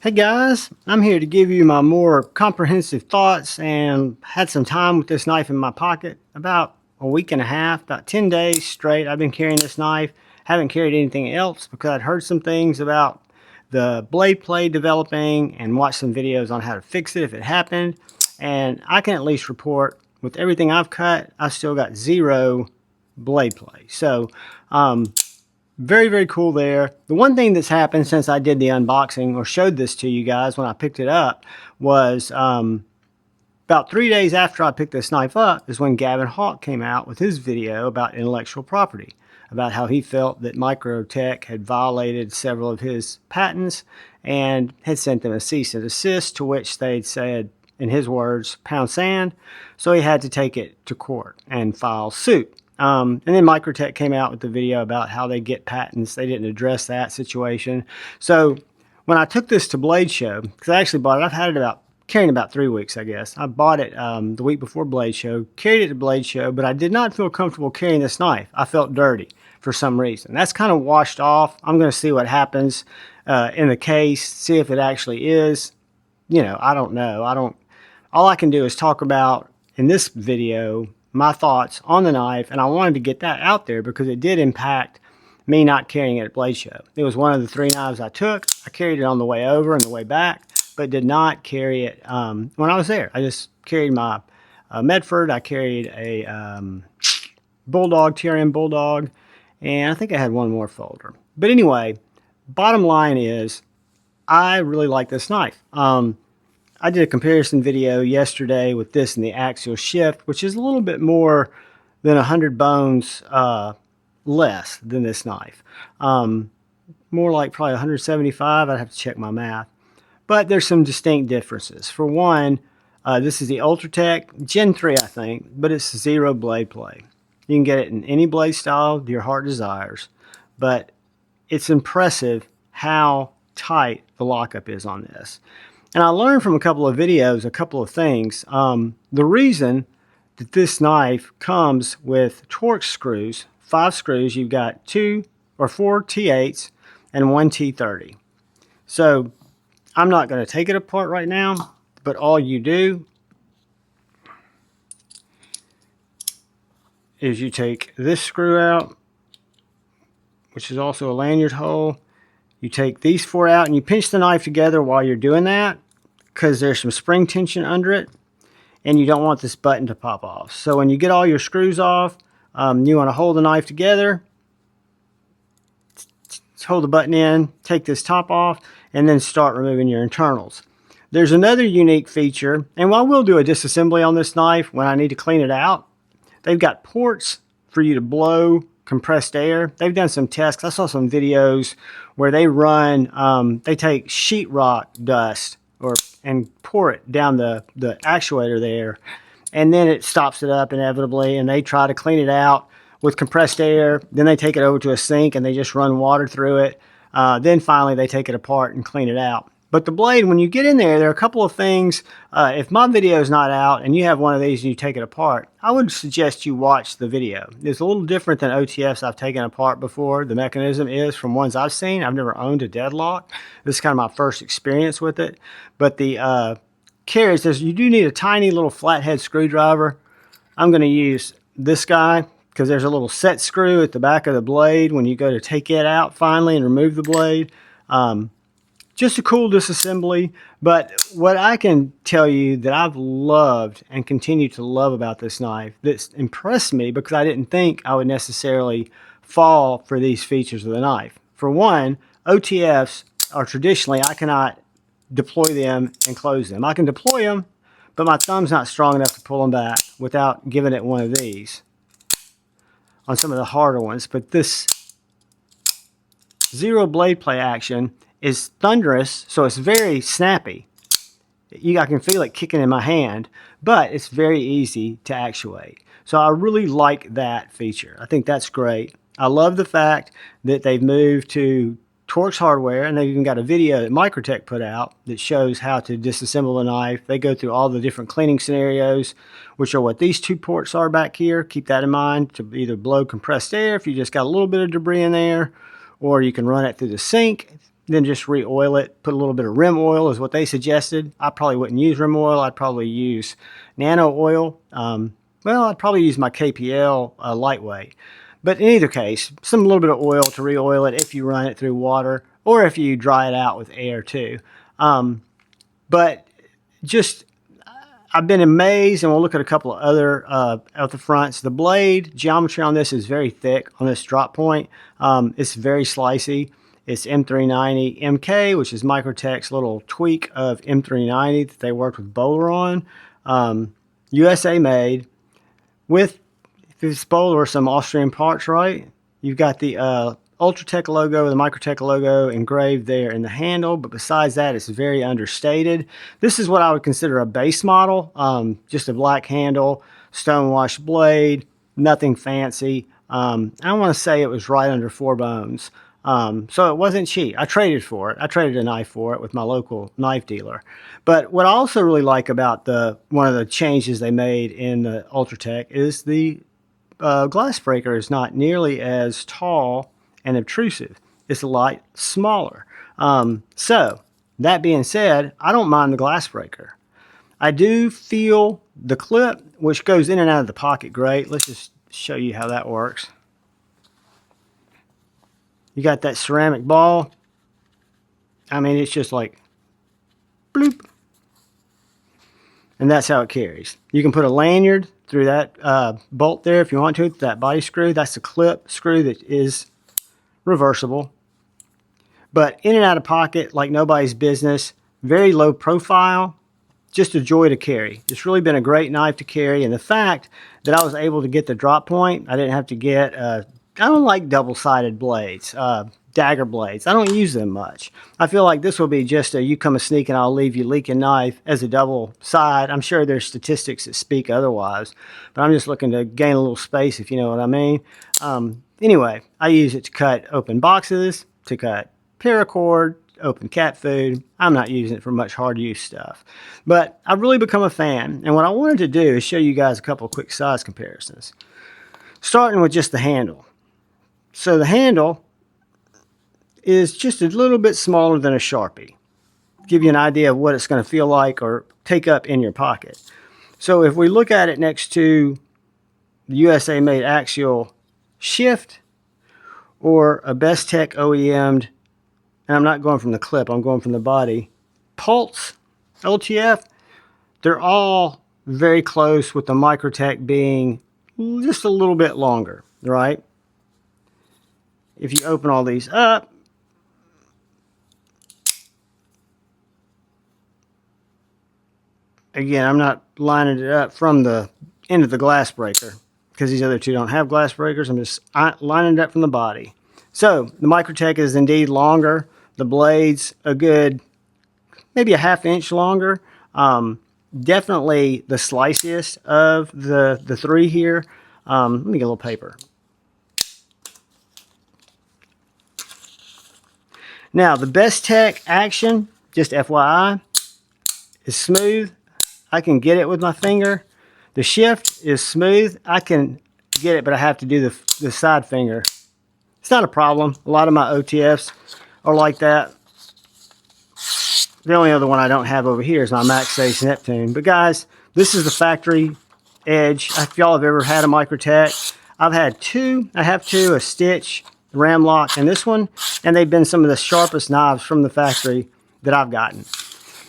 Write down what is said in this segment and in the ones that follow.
Hey guys, I'm here to give you my more comprehensive thoughts and had some time with this knife in my pocket. About a week and a half, about 10 days straight I've been carrying this knife. Haven't carried anything else because I'd heard some things about the blade play developing and watched some videos on how to fix it if it happened. And I can at least report with everything I've cut, I've still got zero blade play. So very, very cool there. The one thing that's happened since I did the unboxing or showed this to you guys when I picked it up was about 3 days after I picked this knife up is when Gavin came out with his video about intellectual property, about how he felt that Microtech had violated several of his patents and had sent them a cease and desist, to which they'd said, in his words, pound sand. So he had to take it to court and file suit. And then Microtech came out with the video about how they get patents. They didn't address that situation. So when I took this to Blade Show, because I actually bought it, I've had it carrying about 3 weeks, I guess. I bought it the week before Blade Show, carried it to Blade Show, but I did not feel comfortable carrying this knife. I felt dirty for some reason. That's kind of washed off. I'm going to see what happens in the case, see if it actually is. I don't know. All I can do is talk about, in this video, my thoughts on the knife, and I wanted to get that out there because it did impact me not carrying it at Blade Show. It was one of the 3 knives I took. I carried it on the way over and the way back, but did not carry it when I was there. I just carried my Medford. I carried a Bulldog, TRM Bulldog, and I think I had one more folder. But anyway, bottom line is I really like this knife. I did a comparison video yesterday with this and the axial shift, which is a little bit more than 100 bones less than this knife. More like probably 175. I'd have to check my math. But there's some distinct differences. For one, this is the Ultratech Gen 3, I think, but it's zero blade play. You can get it in any blade style your heart desires, but it's impressive how tight the lockup is on this. And I learned from a couple of videos a couple of things. The reason that this knife comes with Torx screws, 5 screws, you've got 2 or 4 T8s and 1 T30. So I'm not going to take it apart right now, but all you do is you take this screw out, which is also a lanyard hole. You take these 4 out and you pinch the knife together while you're doing that because there's some spring tension under it and you don't want this button to pop off. So when you get all your screws off, you want to hold the knife together, hold the button in, take this top off, and then start removing your internals. There's another unique feature, and I will do a disassembly on this knife when I need to clean it out. They've got ports for you to blow compressed air. They've done some tests. I saw some videos where they run, they take sheetrock dust and pour it down the actuator there, and then it stops it up inevitably, and they try to clean it out with compressed air. Then they take it over to a sink and they just run water through it. Then finally they take it apart and clean it out. But the blade, when you get in there, there are a couple of things. If my video is not out and you have one of these and you take it apart, I would suggest you watch the video. It's a little different than OTFs I've taken apart before. The mechanism is from ones I've seen. I've never owned a deadlock. This is kind of my first experience with it. But the carries, you do need a tiny little flathead screwdriver. I'm going to use this guy because there's a little set screw at the back of the blade when you go to take it out finally and remove the blade. Just a cool disassembly, but what I can tell you that I've loved and continue to love about this knife that's impressed me because I didn't think I would necessarily fall for these features of the knife. For one, OTFs are traditionally, I cannot deploy them and close them. I can deploy them, but my thumb's not strong enough to pull them back without giving it one of these on some of the harder ones. But this zero blade play action is thunderous, so it's very snappy. I can feel it kicking in my hand, but it's very easy to actuate. So I really like that feature. I think that's great. I love the fact that they've moved to Torx hardware, and they've even got a video that Microtech put out that shows how to disassemble the knife. They go through all the different cleaning scenarios, which are what these 2 ports are back here. Keep that in mind, to either blow compressed air if you just got a little bit of debris in there, or you can run it through the sink. then just re-oil it. Put a little bit of rim oil is what they suggested. I probably wouldn't use rim oil. I'd probably use nano oil. Well, I'd probably use my KPL lightweight. But in either case, a little bit of oil to re-oil it if you run it through water or if you dry it out with air too. But just, I've been amazed, and we'll look at a couple of other out the fronts. The blade geometry on this is very thick on this drop point. It's very slicey. It's M390 MK, which is Microtech's little tweak of M390 that they worked with Bowler on. USA made with, if it's Bowler, some Austrian parts, right? You've got the Ultratech logo, the Microtech logo engraved there in the handle, but besides that, it's very understated. This is what I would consider a base model, just a black handle, Stonewashed blade, nothing fancy. I want to say it was right under 4 bones. So it wasn't cheap. I traded for it. I traded a knife for it with my local knife dealer. But what I also really like about one of the changes they made in the Ultratech is the glass breaker is not nearly as tall and obtrusive. It's a lot smaller. So that being said, I don't mind the glass breaker. I do feel the clip, which goes in and out of the pocket great. Let's just show you how that works. You got that ceramic ball. I mean, it's just like bloop. And that's how it carries. You can put a lanyard through that bolt there if you want to, that body screw. That's the clip screw that is reversible. But in and out of pocket like nobody's business. Very low profile. Just a joy to carry. It's really been a great knife to carry. And the fact that I was able to get the drop point, I didn't have to get I don't like double-sided blades, dagger blades. I don't use them much. I feel like this will be just a you come a sneak and I'll leave you leaking knife as a double side. I'm sure there's statistics that speak otherwise, but I'm just looking to gain a little space, if you know what I mean. Anyway, I use it to cut open boxes, to cut paracord, open cat food. I'm not using it for much hard use stuff, but I've really become a fan. And what I wanted to do is show you guys a couple of quick size comparisons, starting with just the handle. So the handle is just a little bit smaller than a Sharpie. Give you an idea of what it's going to feel like or take up in your pocket. So if we look at it next to the USA made axial shift or a Bestech OEM'd, and I'm not going from the clip, I'm going from the body, Pulse LTF, they're all very close, with the Microtech being just a little bit longer, right? If you open all these up, again, I'm not lining it up from the end of the glass breaker because these other two don't have glass breakers. I'm just lining it up from the body. So the Microtech is indeed longer. The blade's a good, maybe a ½ inch longer. Definitely the sliciest of the three here. Let me get a little paper. Now, the Bestech action, just FYI, is smooth. I can get it with my finger. The shift is smooth. I can get it, but I have to do the side finger. It's not a problem. A lot of my OTFs are like that. The only other one I don't have over here is my MaxAce Neptune. But guys, this is the factory edge. If y'all have ever had a Microtech, I've had two. I have two, a Stitch, Ramlock, and this one, and they've been some of the sharpest knives from the factory that I've gotten.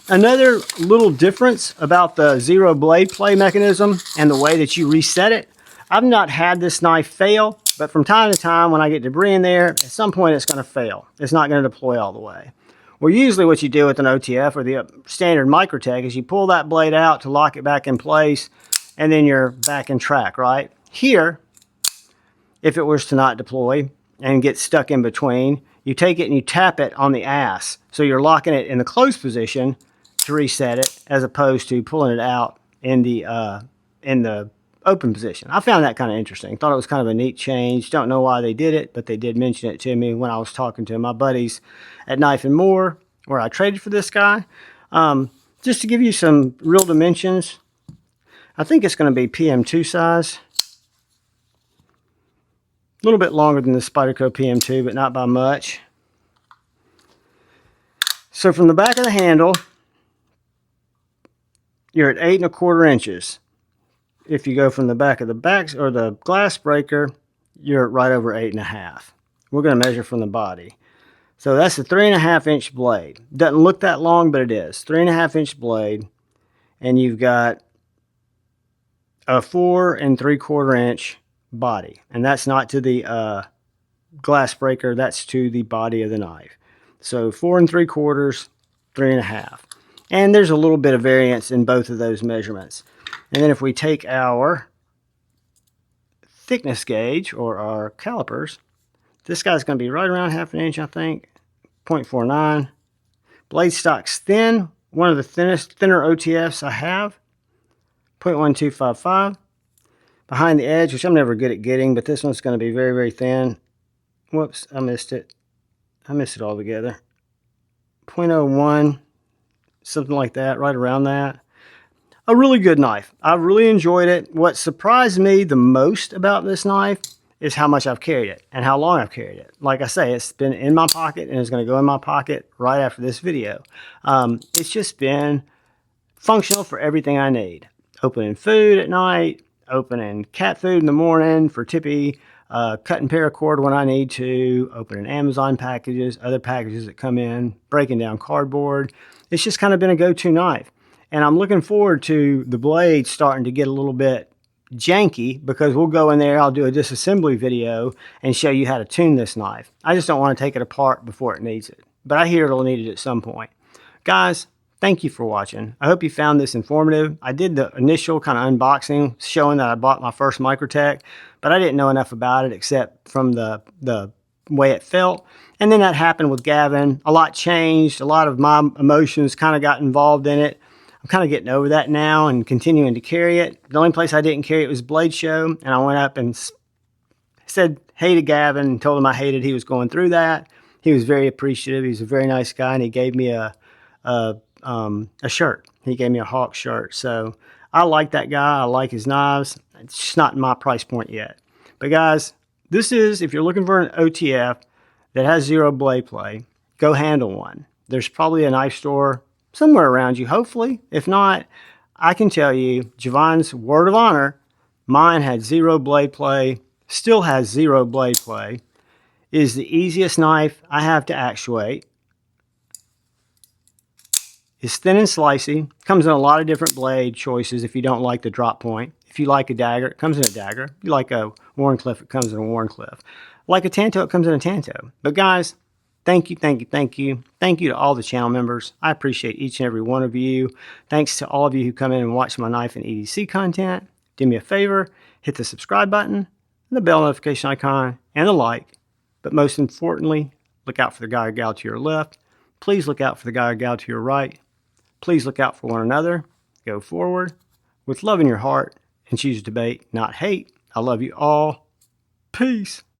Another little difference about the zero blade play mechanism and the way that you reset it, I've not had this knife fail, but from time to time when I get debris in there, at some point it's going to fail. It's not going to deploy all the way. Well, usually what you do with an OTF or the standard Microtech is you pull that blade out to lock it back in place, and then you're back in track, right? Here, if it was to not deploy and get stuck in between, you take it and you tap it on the ass. So you're locking it in the closed position to reset it, as opposed to pulling it out in the open position. I found that kind of interesting. Thought it was kind of a neat change. Don't know why they did it, but they did mention it to me when I was talking to my buddies at Knife and More, where I traded for this guy. Just to give you some real dimensions, I think it's going to be PM2 size. A little bit longer than the Spyderco PM2, but not by much. So from the back of the handle, you're at 8 1/4 inches. If you go from the back of the or the glass breaker, you're right over 8 1/2. We're going to measure from the body. So that's a 3 1/2 inch blade. Doesn't look that long, but it is. 3 1/2 inch blade. And you've got a 4 3/4 inch body. And that's not to the glass breaker, that's to the body of the knife. So 4 3/4, 3 1/2. And there's a little bit of variance in both of those measurements. And then if we take our thickness gauge or our calipers, this guy's going to be right around 1/2 inch, I think, 0.49. Blade stock's thin, one of the thinner OTFs I have, 0.1255. Behind the edge, which I'm never good at getting, but this one's going to be very, very thin. Whoops, I missed it. I missed it altogether. 0.01, something like that, right around that. A really good knife. I really enjoyed it. What surprised me the most about this knife is how much I've carried it and how long I've carried it. Like I say, it's been in my pocket and it's going to go in my pocket right after this video. It's just been functional for everything I need. Opening food at night, opening cat food in the morning for Tippy, cutting paracord when I need to, opening Amazon packages, other packages that come in, breaking down cardboard. It's just kind of been a go-to knife. And I'm looking forward to the blade starting to get a little bit janky, because we'll go in there, I'll do a disassembly video and show you how to tune this knife. I just don't want to take it apart before it needs it. But I hear it'll need it at some point. Guys, thank you for watching. I hope you found this informative. I did the initial kind of unboxing showing that I bought my first Microtech, but I didn't know enough about it except from the way it felt. And then that happened with Gavin. A lot changed. A lot of my emotions kind of got involved in it. I'm kind of getting over that now and continuing to carry it. The only place I didn't carry it was Blade Show, and I went up and said hey to Gavin and told him I hated he was going through that. He was very appreciative. He's a very nice guy, and he gave me a shirt. He gave me a Hawk shirt. So I like that guy. I like his knives. It's just not in my price point yet. But guys, this is, if you're looking for an OTF that has zero blade play, go handle one. There's probably a knife store somewhere around you, hopefully. If not, I can tell you, Javon's word of honor, mine had zero blade play, still has zero blade play, is the easiest knife I have to actuate. It's thin and slicey, comes in a lot of different blade choices if you don't like the drop point. If you like a dagger, it comes in a dagger. If you like a Wharncliffe, it comes in a Wharncliffe. Like a Tanto, it comes in a Tanto. But guys, thank you, thank you, thank you. Thank you to all the channel members. I appreciate each and every one of you. Thanks to all of you who come in and watch my knife and EDC content. Do me a favor, hit the subscribe button, the bell notification icon, and the like. But most importantly, look out for the guy or gal to your left. Please look out for the guy or gal to your right. Please look out for one another. Go forward with love in your heart and choose debate, not hate. I love you all. Peace.